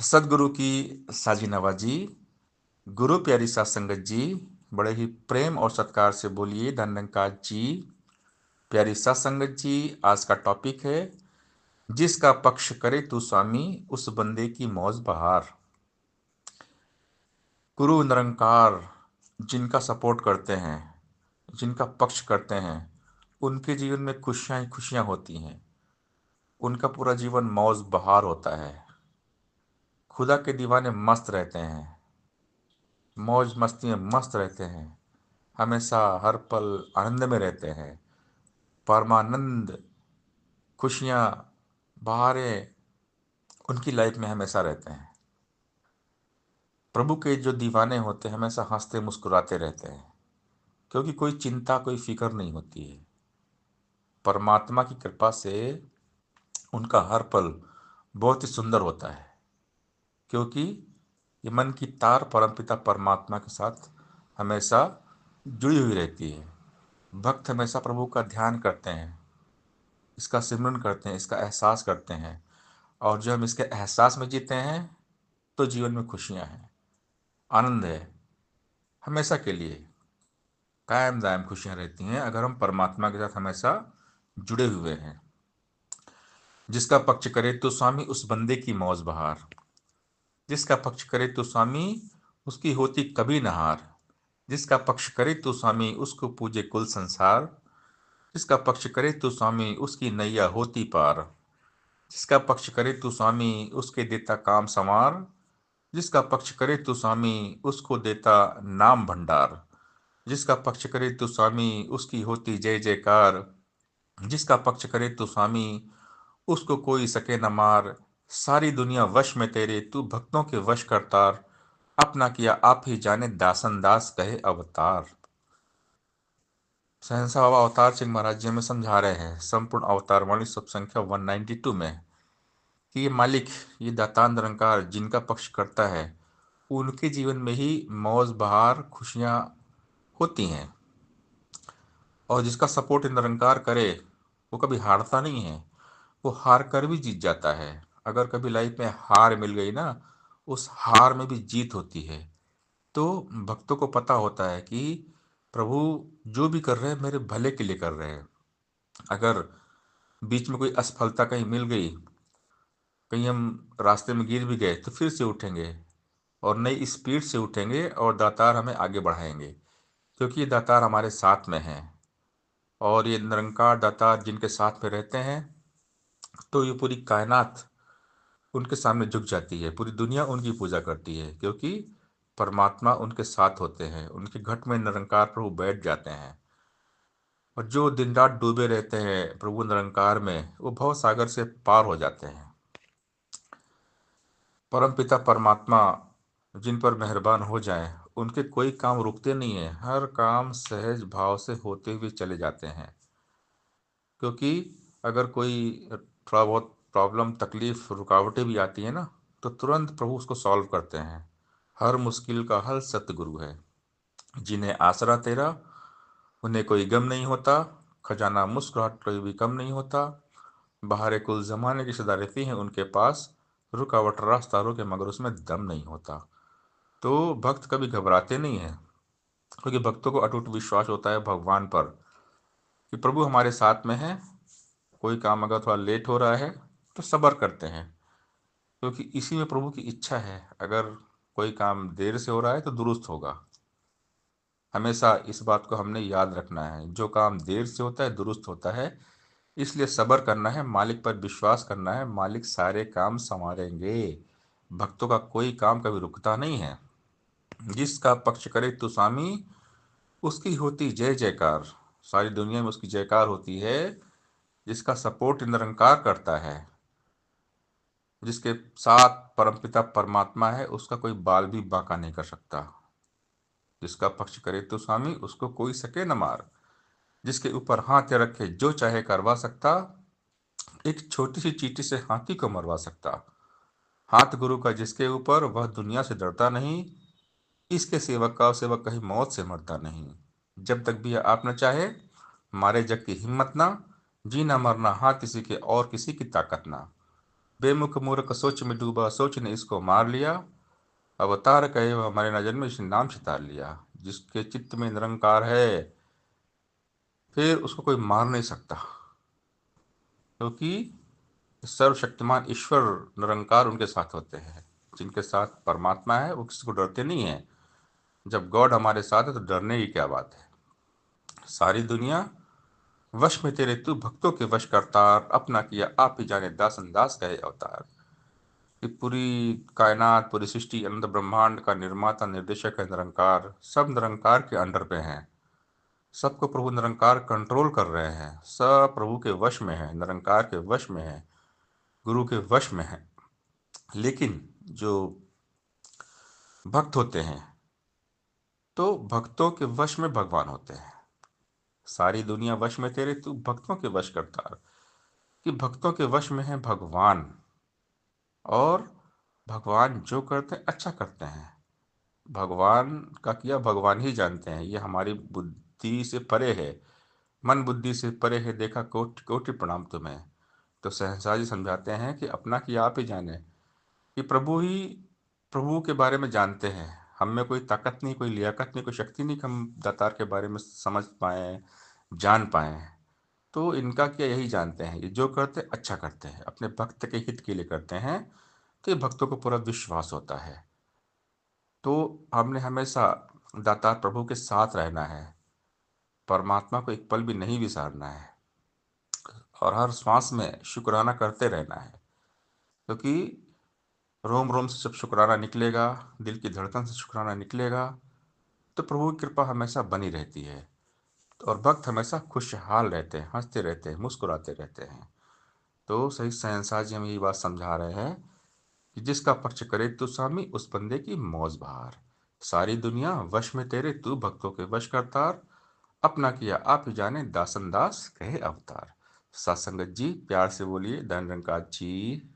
सदगुरु की साजी नवाजी। गुरु प्यारी सात संगत जी, बड़े ही प्रेम और सत्कार से बोलिए धन निरंकार जी। प्यारी सात संगत जी, आज का टॉपिक है जिसका पक्ष करे तू स्वामी उस बंदे की मौज बहार। गुरु निरंकार जिनका सपोर्ट करते हैं, जिनका पक्ष करते हैं, उनके जीवन में खुशियां ही खुशियां होती हैं। उनका पूरा जीवन मौज बहार होता है। खुदा के दीवाने मस्त रहते हैं, मौज मस्ती में मस्त रहते हैं, हमेशा हर पल आनंद में रहते हैं। परमानंद खुशियाँ बहारें उनकी लाइफ में हमेशा रहते हैं। प्रभु के जो दीवाने होते हैं हमेशा हंसते मुस्कुराते रहते हैं, क्योंकि कोई चिंता कोई फिक्र नहीं होती है। परमात्मा की कृपा से उनका हर पल बहुत ही सुंदर होता है, क्योंकि ये मन की तार परमपिता परमात्मा के साथ हमेशा जुड़ी हुई रहती है। भक्त हमेशा प्रभु का ध्यान करते हैं, इसका सिमरन करते हैं, इसका एहसास करते हैं, और जब हम इसके एहसास में जीते हैं तो जीवन में खुशियां हैं, आनंद है। हमेशा के लिए कायम दायम खुशियां रहती हैं अगर हम परमात्मा के साथ हमेशा जुड़े हुए हैं। जिसका पक्ष करे तो स्वामी उस बंदे की मौज बहार। जिसका पक्ष करे तो स्वामी उसकी होती कभी नहार। जिसका पक्ष करे तो स्वामी उसको पूजे कुल संसार। जिसका पक्ष करे तो स्वामी उसकी नैया होती पार। जिसका पक्ष करे तो स्वामी उसके देता काम संवार। जिसका पक्ष करे तो स्वामी उसको देता नाम भंडार। जिसका पक्ष करे तो स्वामी उसकी होती जय जयकार। जिसका पक्ष करे तो स्वामी उसको कोई सके न मार। सारी दुनिया वश में तेरे, तू भक्तों के वश करतार। अपना किया आप ही जाने, दासन दास कहे अवतार। सहनसा बाबा अवतार सिंह महाराज जी हमें समझा रहे हैं संपूर्ण अवतार वाणी सब संख्या 192 में कि ये मालिक, ये दाता निरंकार जिनका पक्ष करता है उनके जीवन में ही मौज बहार खुशियां होती हैं। और जिसका सपोर्ट निरंकार करे वो कभी हारता नहीं है, वो हार कर भी जीत जाता है। अगर कभी लाइफ में हार मिल गई ना, उस हार में भी जीत होती है। तो भक्तों को पता होता है कि प्रभु जो भी कर रहे हैं मेरे भले के लिए कर रहे हैं। अगर बीच में कोई असफलता कहीं मिल गई, कहीं हम रास्ते में गिर भी गए, तो फिर से उठेंगे और नई स्पीड से उठेंगे और दातार हमें आगे बढ़ाएंगे, क्योंकि ये दातार हमारे साथ में हैं। और ये निरंकार दातार जिनके साथ में रहते हैं तो ये पूरी कायनात उनके सामने झुक जाती है, पूरी दुनिया उनकी पूजा करती है, क्योंकि परमात्मा उनके साथ होते हैं। उनके घट में निरंकार प्रभु बैठ जाते हैं। और जो दिन रात डूबे रहते हैं प्रभु निरंकार में, वो भव सागर से पार हो जाते हैं। परमपिता परमात्मा जिन पर मेहरबान हो जाए उनके कोई काम रुकते नहीं है, हर काम सहज भाव से होते हुए चले जाते हैं। क्योंकि अगर कोई थोड़ा बहुत प्रॉब्लम तकलीफ रुकावटें भी आती है ना, तो तुरंत प्रभु उसको सॉल्व करते हैं। हर मुश्किल का हल सतगुरु है। जिन्हें आसरा तेरा उन्हें कोई गम नहीं होता। खजाना मुस्कुराहट कोई भी कम नहीं होता। बहारे कुल जमाने की सदा रहती हैं उनके पास। रुकावट रास्ता रोके मगर उसमें दम नहीं होता। तो भक्त कभी घबराते नहीं हैं, क्योंकि भक्तों को अटूट विश्वास होता है भगवान पर कि प्रभु हमारे साथ में है। कोई काम अगर थोड़ा लेट हो रहा है तो सब्र करते हैं, क्योंकि इसी में प्रभु की इच्छा है। अगर कोई काम देर से हो रहा है तो दुरुस्त होगा। हमेशा इस बात को हमने याद रखना है, जो काम देर से होता है दुरुस्त होता है। इसलिए सब्र करना है, मालिक पर विश्वास करना है, मालिक सारे काम संवारेंगे। भक्तों का कोई काम कभी रुकता नहीं है। जिसका पक्ष करे तो स्वामी उसकी होती जय जयकार। सारी दुनिया में उसकी जयकार होती है। जिसका सपोर्ट निरंकार करता है, जिसके साथ परमपिता परमात्मा है, उसका कोई बाल भी बांका नहीं कर सकता। जिसका पक्ष करे तो स्वामी उसको कोई सके न मार। जिसके ऊपर हाथ रखे जो चाहे करवा सकता। एक छोटी सी चींटी से हाथी को मरवा सकता। हाथ गुरु का जिसके ऊपर वह दुनिया से डरता नहीं। इसके सेवक का सेवक कहीं मौत से मरता नहीं। जब तक भी आप न चाहे मारे जग की हिम्मत ना। जीना मरना हाथ किसी के और किसी की ताकत ना। बेमुख मूर्ख सोच में डूबा, सोच ने इसको मार लिया। अवतार कहे वह हमारे नजर में इसने नाम चितार लिया। जिसके चित्त में निरंकार है, फिर उसको कोई मार नहीं सकता, क्योंकि सर्वशक्तिमान ईश्वर निरंकार उनके साथ होते हैं। जिनके साथ परमात्मा है वो किसी को डरते नहीं है। जब गॉड हमारे साथ है तो डरने की क्या बात है। सारी दुनिया वश में तेरे, तू भक्तों के वश करतार, अपना किया आप ही जाने दासन दास कहे अवतार। कि पूरी कायनात, पूरी सृष्टि, अनंत ब्रह्मांड का निर्माता निर्देशक है निरंकार। सब निरंकार के अंडर पे हैं। सबको प्रभु निरंकार कंट्रोल कर रहे हैं। सब प्रभु के वश में है, निरंकार के वश में है, गुरु के वश में है। लेकिन जो भक्त होते हैं, तो भक्तों के वश में भगवान होते हैं। सारी दुनिया वश में तेरे, तू भक्तों के वश करता। कि भक्तों के वश में है भगवान, और भगवान जो करते हैं अच्छा करते हैं। भगवान का किया भगवान ही जानते हैं, ये हमारी बुद्धि से परे है। मन बुद्धि से परे है, देखा कोटि कोटि प्रणाम तुम्हें। तो सहसा जी समझाते हैं कि अपना किया आप ही जाने। कि प्रभु ही प्रभु के बारे में जानते हैं। हम में कोई ताकत नहीं, कोई लियाकत नहीं, कोई शक्ति नहीं कि हम दातार के बारे में समझ पाए, जान पाए। तो इनका क्या यही जानते हैं, ये जो करते अच्छा करते हैं, अपने भक्त के हित के लिए करते हैं। तो ये भक्तों को पूरा विश्वास होता है। तो हमने हमेशा दातार प्रभु के साथ रहना है। परमात्मा को एक पल भी नहीं विसारना है, और हर श्वास में शुक्राना करते रहना है। क्योंकि रोम रोम से जब शुक्राना निकलेगा, दिल की धड़कन से शुक्राना निकलेगा, तो प्रभु की कृपा हमेशा बनी रहती है। और भक्त हमेशा खुशहाल रहते हैं, हंसते रहते हैं, मुस्कुराते रहते हैं। तो सही शहंशाह जी हमें ये बात समझा रहे हैं कि जिसका पक्ष करे तू स्वामी, उस बंदे की मौज बहार। सारी दुनिया वश में तेरे, तू भक्तों के वश करतार। अपना किया आप ही जाने, दासन दास कहे अवतार। सात संगत जी प्यार से बोलिए धन रंकाज जी।